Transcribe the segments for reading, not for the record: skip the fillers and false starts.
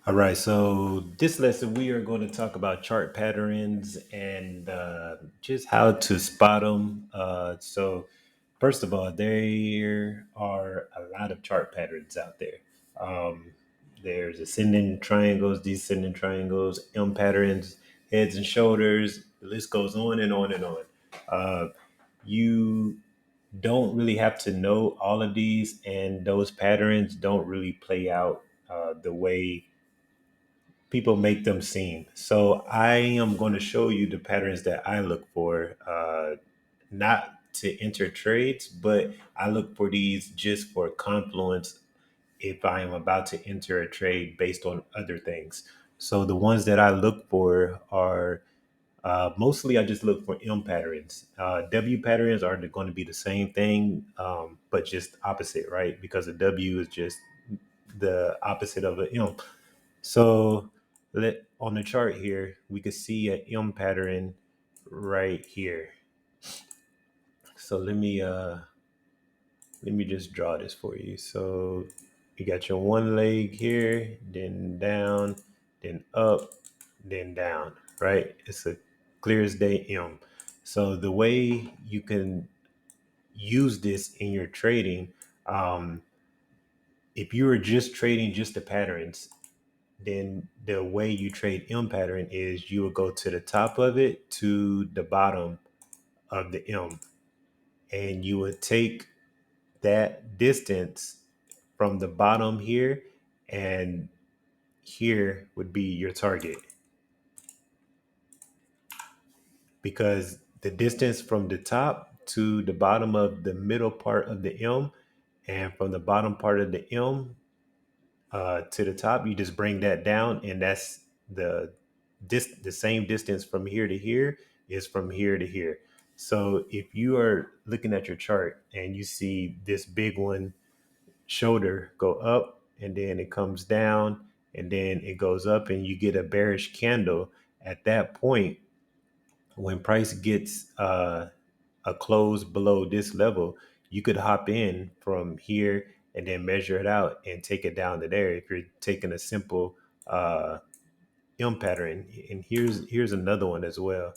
All right, so this lesson we are going to talk about chart patterns and just how to spot them. First of all, there are a lot of chart patterns out there. Um, there's ascending triangles, descending triangles, M patterns, heads and shoulders. The list goes on and on and on. Uh, you don't really have to know all of these, and those patterns don't really play out the way people make them seem. So I am going to show you the patterns that I look for, not to enter trades, but I look for these just for confluence if I am about to enter a trade based on other things. So the ones that I look for are mostly I just look for M patterns. W patterns are going to be the same thing, but just opposite, right? Because a W is just the opposite of an M. So let on the chart here, we could see a M pattern right here. So let me just draw this for you. So you got your one leg here, then down, then up, then down, right? It's a clear as day M. So the way you can use this in your trading, um, if you are just trading just the patterns, then the way you trade M pattern is you will go to the top of it to the bottom of the M, and you would take that distance from the bottom here, and here would be your target, because the distance from the top to the bottom of the middle part of the M, and from the bottom part of the M to the top, you just bring that down, and that's the same distance from here to here is from here to here. So if you are looking at your chart and you see this big one shoulder go up and then it comes down and then it goes up and you get a bearish candle at that point, when price gets a close below this level, you could hop in from here and then measure it out and take it down to there if you're taking a simple uh, M pattern. And here's another one as well.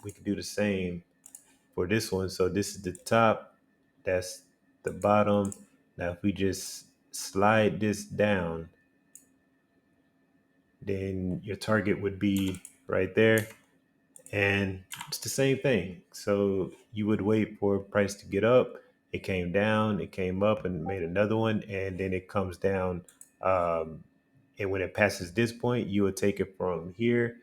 We can do the same for this one. So this is the top, that's the bottom. Now if we just slide this down, then your target would be right there. And it's the same thing. So you would wait for price to get up. It came down, it came up and made another one, and then it comes down. Um, and when it passes this point, you would take it from here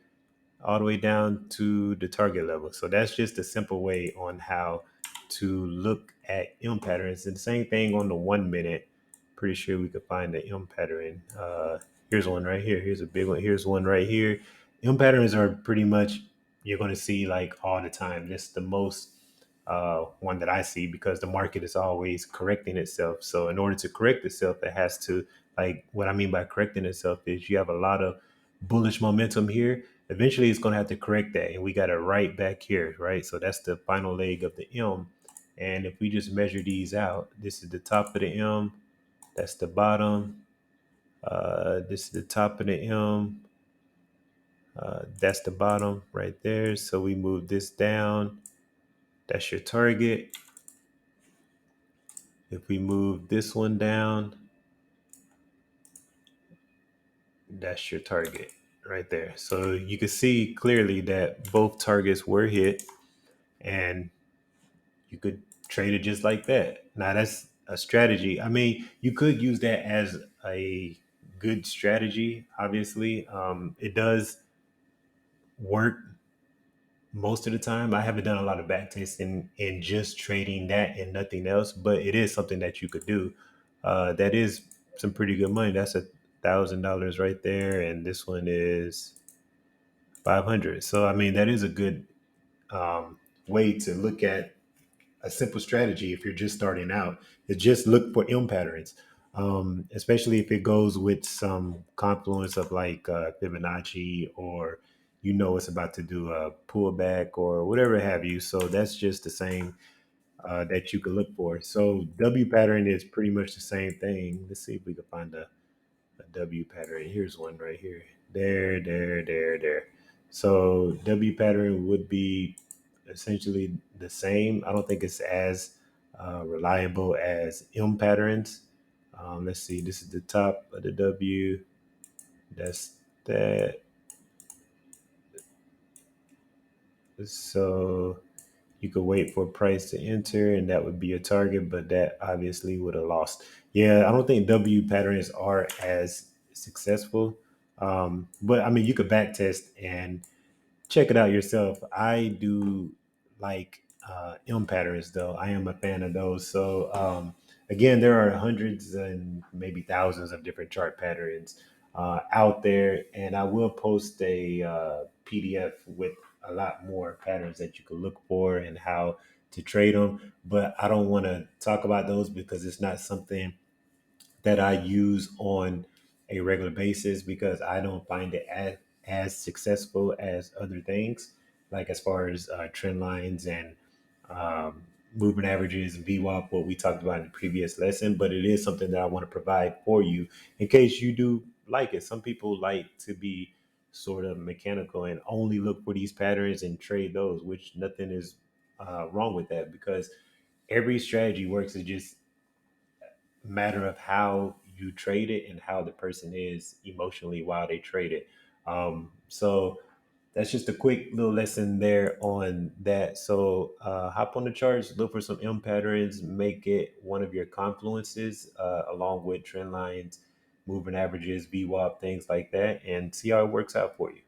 all the way down to the target level. So that's just a simple way on how to look at M patterns. And the same thing on the 1 minute. Pretty sure we could find the M pattern. Here's one right here. Here's a big one. Here's one right here. M patterns are pretty much you're going to see like all the time. That's the most one that I see because the market is always correcting itself. So in order to correct itself, it has to, like, what I mean by correcting itself is you have a lot of bullish momentum here. Eventually it's going to have to correct that, and we got it right back here, right? So that's the final leg of the M. And if we just measure these out, this is the top of the M, that's the bottom, this is the top of the M, that's the bottom right there. So we move this down, that's your target. If we move this one down, that's your target right there. So you can see clearly that both targets were hit, and you could trade it just like that. Now that's a strategy. I mean, you could use that as a good strategy. Obviously, it does work most of the time. I haven't done a lot of back testing in just trading that and nothing else, but it is something that you could do. That is some pretty good money. That's $1,000 right there, and this one is 500. So I mean, that is a good way to look at a simple strategy if you're just starting out is just look for M patterns, especially if it goes with some confluence of like Fibonacci, or it's about to do a pullback or whatever have you. So that's just the same that you can look for. So W pattern is pretty much the same thing. Let's see if we can find a a W pattern. Here's one right here. There. So W pattern would be essentially the same. I don't think it's as reliable as M patterns. Let's see. This is the top of the W. That's that. So you could wait for a price to enter, and that would be a target, but that obviously would have lost. Yeah, I don't think W patterns are as successful. But I mean, you could back test and check it out yourself. I do like M patterns, though. I am a fan of those. So again, there are hundreds and maybe thousands of different chart patterns out there, and I will post a PDF with a lot more patterns that you can look for and how to trade them. But I don't want to talk about those because it's not something that I use on a regular basis because I don't find it as successful as other things, like as far as trend lines and um, movement averages and VWAP, what we talked about in the previous lesson. But it is something that I want to provide for you in case you do like it. Some people like to be sort of mechanical and only look for these patterns and trade those, which nothing is wrong with that because every strategy works. It just matter of how you trade it and how the person is emotionally while they trade it. So that's just a quick little lesson there on that. So hop on the charts, look for some M patterns, make it one of your confluences along with trend lines, moving averages, VWAP, things like that, and see how it works out for you.